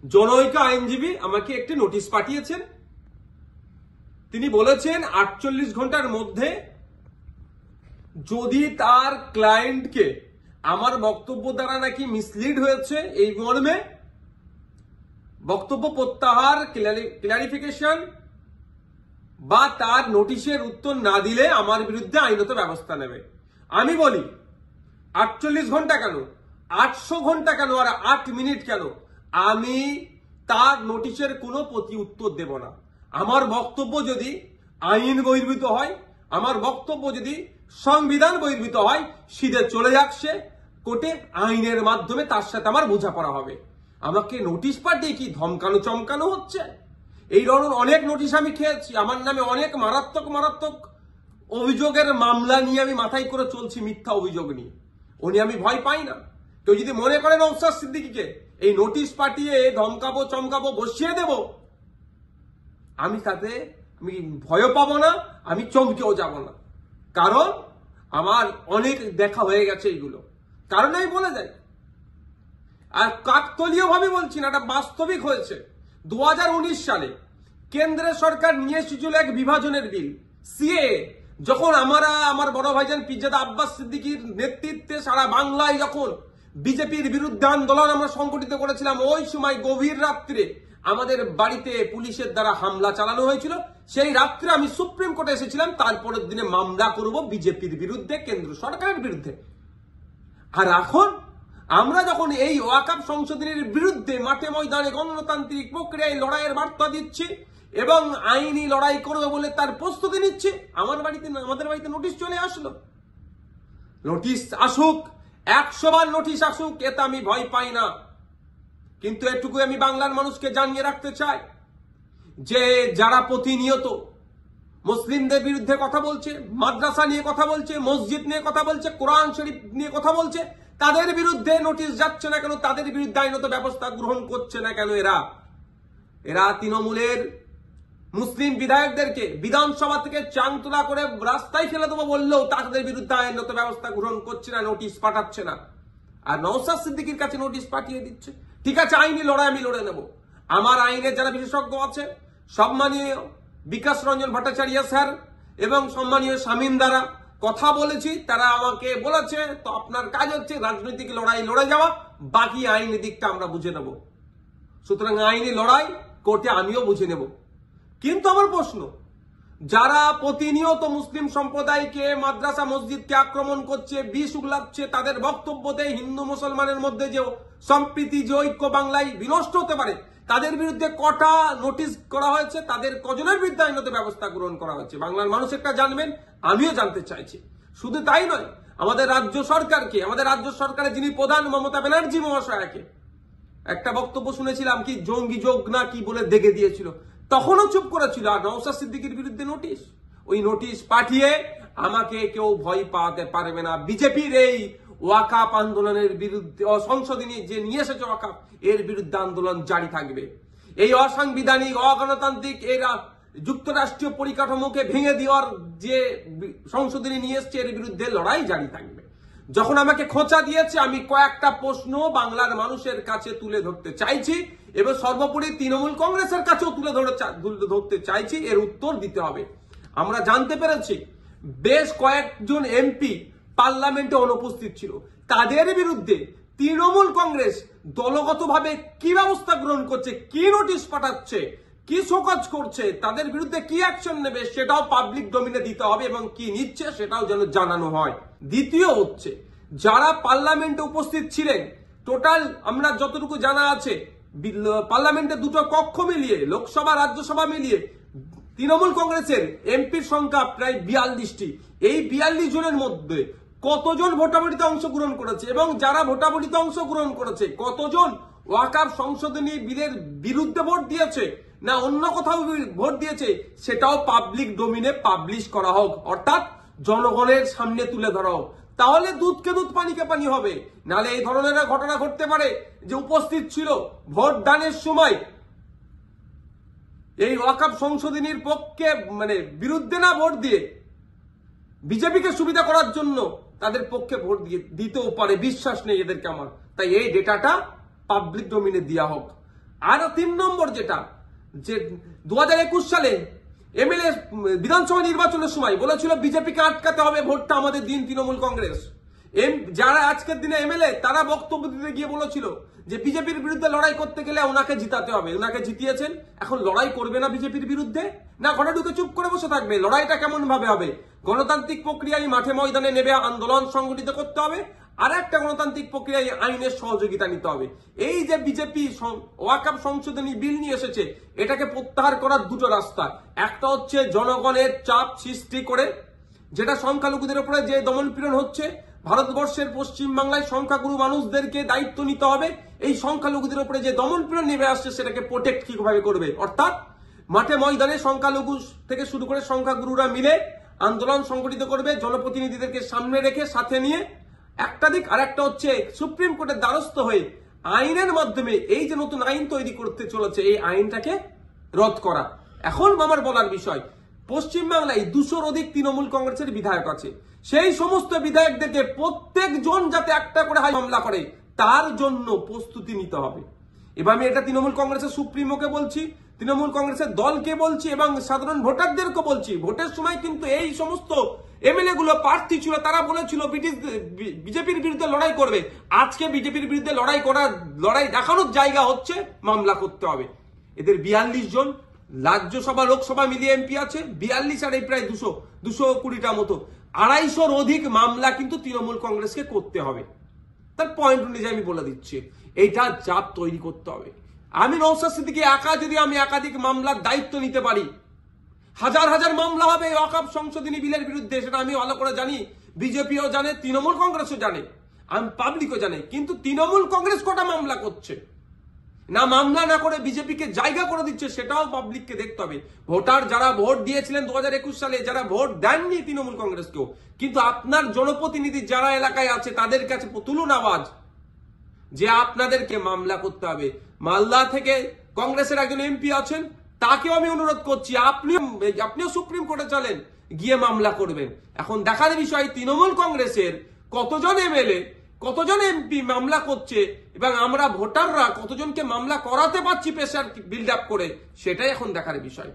জনৈক আইনজীবী আমাকে একটি নোটিশ পাঠিয়েছেন। তিনি বলেছেন 48 ঘন্টার মধ্যে যদি তার ক্লায়েন্টকে আমার বক্তব্য দ্বারা নাকি মিসলিড হয়েছে এই মর্মে বক্তব্য প্রত্যাহার, ক্লারিফিকেশন বা তার নোটিশের উত্তর না দিলে আমার বিরুদ্ধে আইনত ব্যবস্থা নেবে। আমি বলি 48 ঘন্টা কেন, 800 ঘন্টা কেন, আর 8 মিনিট কেন, আমি তার নোটিশের কোনো প্রতি উত্তর দেব না। আমার বক্তব্য যদি আইন বহির্ভূত হয়, আমার বক্তব্য যদি সংবিধান বহির্ভূত হয়, সিধে চলে যাক সে কোর্টে, আইনের মাধ্যমে তার সাথে আমার বোঝাপড়া হবে। আমাকে নোটিশ পাঠিয়ে কি ধমকানো চমকানো হচ্ছে? এই ধরনের অনেক নোটিশ আমি খেয়েছি। আমার নামে অনেক মারাত্মক মারাত্মক অভিযোগের মামলা নিয়ে আমি মাথায় করে চলছি, মিথ্যা অভিযোগ নিয়ে। উনি আমি ভয় পাই না। কেউ যদি মনে করেন নওশাদ সিদ্দিকীকে এই নোটিশ পাঠিয়ে ধমকাবো চমকাবো বসিয়ে দেব, আমি তাতে আমি ভয় পাবো না, আমি চমকেও যাব না। কারণ আমার অনেক দেখা হয়ে গেছে এইগুলো। কারণ আমি বলে যাই, আর কাকতলীয় ভাবে বলছি না, এটা বাস্তবিক হয়েছে। 2019 সালে কেন্দ্রের সরকার নিয়ে এসেছিল এক বিভাজনের বিল, সিএ। যখন আমার বড় ভাইজান পিরজাদা আব্বাস সিদ্দিকীর নেতৃত্বে সারা বাংলায় যখন বিজেপির বিরুদ্ধে আন্দোলন আমরা সংগঠিত করেছিলাম, ওই সময় গভীর রাত্রে আমাদের বাড়িতে পুলিশের দ্বারা হামলা চালানো হয়েছিল। সেই রাত্রে আমি সুপ্রিম কোর্টে এসেছিলাম, তারপরের দিনে মামলা করব বিজেপির বিরুদ্ধে, কেন্দ্র সরকারের বিরুদ্ধে। আর এখন আমরা যখন এই ওয়াকফ সংশোধনের বিরুদ্ধে মাঠে ময়দানে গণতান্ত্রিক প্রক্রিয়ায় লড়াইয়ের বার্তা দিচ্ছি এবং আইনি লড়াই করবে বলে তার প্রস্তুতি নিচ্ছে, আমাদের বাড়িতে নোটিশ চলে আসলো। নোটিশ আসুক, 100 বার নোটিশ আসুক, এতে আমি ভয় পাই না। কিন্তু এটুকু আমি বাংলার মানুষকে জানিয়ে রাখতে চাই যে যারা প্রতিনিয়ত মুসলিমদের বিরুদ্ধে কথা বলছে, মাদ্রাসা নিয়ে কথা বলছে, মসজিদ নিয়ে কথা বলছে, কোরআন শরীফ নিয়ে কথা বলছে, তাদের বিরুদ্ধে নোটিশ যাচ্ছে না কেন, তাদের বিরুদ্ধে আইনত ব্যবস্থা গ্রহণ করছে না কেন? এরা তৃণমূলের মুসলিম বিধায়কদেরকে বিধানসভা থেকে চাংতলা করে রাস্তায় ফেলে দেবো বললেও তাদের বিরুদ্ধে আইনত ব্যবস্থা গ্রহণ করছে না, নোটিশ পাঠাচ্ছে না। আর নওশাদ সিদ্দিকীর কাছে নোটিশ পাঠিয়ে দিচ্ছে। ঠিক আছে, আইনি লড়াই আমি লড়ে নেব। আমার আইনের যারা বিশেষজ্ঞ আছে, সম্মানীয় বিকাশ রঞ্জন ভট্টাচার্য স্যার এবং সম্মানীয় শামীম দ্বারা কথা বলেছি, তারা আমাকে বলেছে তো আপনার কাজ হচ্ছে রাজনৈতিক লড়াই লড়ে যাওয়া, বাকি আইনি দিকটা আমরা বুঝে নেব। সুতরাং আইনি লড়াই কোর্টে আমিও বুঝে নেব। কিন্তু আমার প্রশ্ন, যারা প্রতিনিয়ত মুসলিম সম্প্রদায়কে, মাদ্রাসা মসজিদকে আক্রমণ করছে, বিষ উগলাচ্ছে, তাদের বক্তব্যতে হিন্দু মুসলমানের মধ্যে যে সম্প্রীতি, যে ঐক্য বাংলায় বিনষ্ট হতে পারে, তাদের বিরুদ্ধে কটা নোটিশ করা হয়েছে, তাদের কজনের বিরুদ্ধে আইনত ব্যবস্থা গ্রহণ করা হয়েছে, বাংলার মানুষ একটা জানবেন, আমিও জানতে চাইছি। শুধু তাই নয়, আমাদের রাজ্য সরকারকে, আমাদের রাজ্য সরকারের যিনি প্রধান মমতা ব্যানার্জি মহাশয়াকে একটা বক্তব্য শুনেছিলাম, কি জঙ্গি যোগ না কি বলে দেখে দিয়েছিল, তখনও চুপ করেছিল। আর নওশাদ সিদ্দিকীর বিরুদ্ধে নোটিশ, ওই নোটিশ পাঠিয়ে আমাকে কেউ ভয় পাওয়াতে পারবে না। বিজেপির এই ওয়াকফ আন্দোলনের বিরুদ্ধে, সংশোধনী যে নিয়ে এসেছে ওয়াকফ, এর বিরুদ্ধে আন্দোলন জারি থাকবে। এই অসাংবিধানিক, অগণতান্ত্রিক এই যুক্তরাষ্ট্রীয় পরিকাঠামোকে ভেঙে দেওয়ার যে সংশোধনী নিয়ে এসছে, এর বিরুদ্ধে লড়াই জারি থাকবে। যখন আমাকে খোঁচা দিয়েছে, আমি কয়েকটা প্রশ্ন বাংলার মানুষের কাছে তুলে ধরতে চাইছি এবং সর্বোপরি তৃণমূল কংগ্রেসের কাছেও তুলে ধরতে চাইছি, এর উত্তর দিতে হবে। আমরা জানতে পেরেছি বেশ কয়েকজন এমপি পার্লামেন্টে অনুপস্থিত ছিল, তাদের বিরুদ্ধে তৃণমূল কংগ্রেস দলগতভাবে কি ব্যবস্থা গ্রহণ করছে, কি নোটিশ পাঠাচ্ছে, কি শোকজ করছে, তাদের বিরুদ্ধে কি অ্যাকশন নেবে, সেটাও পাবলিক ডোমিনে দিতে হবে এবং কি নিচ্ছে সেটাও যেন জানানো হয়। দ্বিতীয় হচ্ছে, যারা পার্লামেন্টে উপস্থিত ছিলেন, টোটাল আমরা যতটুকু জানা আছে, পার্লামেন্টে দুটো কক্ষ মিলিয়ে, লোকসভা রাজ্যসভা মিলিয়ে তৃণমূল কংগ্রেসের এমপির সংখ্যা প্রায় 42টি। এই 42 জনের মধ্যে কতজন ভোটাভুটিতে অংশগ্রহণ করেছে এবং যারা ভোটাভুটিতে অংশগ্রহণ করেছে কতজন ওয়াকফ সংশোধনী বিলের বিরুদ্ধে ভোট দিয়েছে না অন্য কোথাও ভোট দিয়েছে, সেটাও পাবলিক ডোমিনে পাবলিশ করা হোক, অর্থাৎ জনগণের সামনে তুলে ধরা হোক। তাহলে দুধকে দুধ, পানিকে পানি হবে। নাহলে এই ধরনের ঘটনা ঘটতে পারে যে উপস্থিত ছিল ভোট দানের সময় এই ওয়াকফ সংশোধনীর পক্ষে, বিরুদ্ধে না ভোট দিয়ে বিজেপিকে সুবিধা করার জন্য তাদের পক্ষে ভোট দিতেও পারে, বিশ্বাস নেই এদেরকে আমার। তাই এই ডেটাটা পাবলিক ডোমিনে দেওয়া হোক। আর 3 নম্বর যেটা, যে 2021 সালে এমএলএ বিধানসভা নির্বাচনের সময় বলেছিল বিজেপিকে আটকাতে হবে, ভোটটা আমাদের দিন তৃণমূল কংগ্রেস। যারা আজকের দিনে এমএলএ তারা বক্তব্য দিতে গিয়ে বলেছিল যে বিজেপির বিরুদ্ধে লড়াই করতে গেলে ওনাকে জিতাতে হবে, ওনাকে জিতিয়েছেন। এখন লড়াই করবে না বিজেপির বিরুদ্ধে, না ঘরে ঢুকে চুপ করে বসে থাকবে? লড়াইটা কেমন ভাবে হবে? গণতান্ত্রিক প্রক্রিয়ায় মাঠে ময়দানে নেবে আন্দোলন সংগঠিত করতে হবে, আর একটা গণতান্ত্রিক প্রক্রিয়ায় আইনের সহযোগিতা নিতে হবে। এই যে বিজেপি ওয়াকফ সংশোধনী বিল নিয়ে এসেছে, এটাকে প্রত্যাহার করার দুটো রাস্তা। একটা হচ্ছে জনগণের চাপ সৃষ্টি করে, যেটা সংখ্যালঘুদের উপরে যে দমনপীড়ন হচ্ছে, ভারতবর্ষের পশ্চিমবাংলায় সংখ্যাগুরু মানুষদেরকে দায়িত্ব নিতে হবে। এই সংখ্যালঘুদের উপরে যে দমনপীড়ন নেমে আসছে সেটাকে প্রোটেক্ট কিভাবে করবে, অর্থাৎ মাঠে ময়দানে সংখ্যালঘু থেকে শুরু করে সংখ্যাগুরুরা মিলে আন্দোলন সংগঠিত করবে, জনপ্রতিনিধিদেরকে সামনে রেখে সাথে নিয়ে। একটা দিক। আর একটা হচ্ছে সুপ্রিম কোর্টের দ্বারস্থ হয়ে আইনের মাধ্যমে এই যে নতুন আইন তৈরি করতে চলেছে, এই আইনটাকে রদ করা। এখন আমার বলার বিষয়, পশ্চিমবাংলায় 200-র অধিক তৃণমূল কংগ্রেসের বিধায়ক আছে। সেই সমস্ত বিধায়কদেরকে প্রত্যেকজন যাতে একটা করে মামলা করে তার জন্য প্রস্তুতি নিতে হবে। এবার আমি এটা তৃণমূল কংগ্রেসের সুপ্রিমোকে বলছি, তৃণমূল কংগ্রেসের দলকে বলছি এবং সাধারণ ভোটারদেরকে বলছি। ভোটের সময় কিন্তু এই সমস্ত এমএলএ গুলো প্রার্থী ছিল, তারা বলেছিল বিজেপির বিরুদ্ধে লড়াই করবে। আজকে বিজেপির বিরুদ্ধে লড়াই দেখানোর জায়গা হচ্ছে মামলা করতে হবে। এদের 42 জন রাজ্যসভা লোকসভা মিলিয়ে এমপি আছে, 42 আর এই প্রায় 220টা মতো, 250-র অধিক মামলা কিন্তু তৃণমূল কংগ্রেসকে করতে হবে। তার পয়েন্ট অনুযায়ী আমি বলে দিচ্ছি, এইটা চাপ তৈরি করতে হবে। আমি নওশাদ সিদ্দিকী একা যদি আমি একাধিক মামলার দায়িত্ব নিতে পারি, হাজার হাজার মামলা হবে ওয়াকফ সংশোধনী বিলের বিরুদ্ধে, সেটা আমি ভালো করে জানি, বিজেপিও জানে, তৃণমূল কংগ্রেসও জানে, আমি পাবলিকও জানে। কিন্তু তৃণমূল কংগ্রেস কটা মামলা করছে, না মামলা না করে বিজেপিকে জায়গা করে দিচ্ছে, সেটাও পাবলিককে দেখতে হবে। ভোটার যারা ভোট দিয়েছিলেন 2021 সালে, যারা ভোট দেননি তৃণমূল কংগ্রেসকেও, কিন্তু আপনার জনপ্রতিনিধি যারা এলাকায় আছে তাদের কাছে তুলুন আওয়াজ যে আপনাদেরকে মামলা করতে হবে। মালদা থেকে কংগ্রেসের একজন এমপি আছেন, তাকেও আমি অনুরোধ করছি আপনিও সুপ্রিম কোর্টে চলেন, গিয়ে মামলা করবেন। এখন দেখার বিষয় তৃণমূল কংগ্রেসের কতজন এমএলএ কতজন এমপি মামলা করছে এবং আমরা ভোটাররা কতজনকে মামলা করাতে পারছি প্রেসার বিল্ড আপ করে, সেটাই এখন দেখার বিষয়।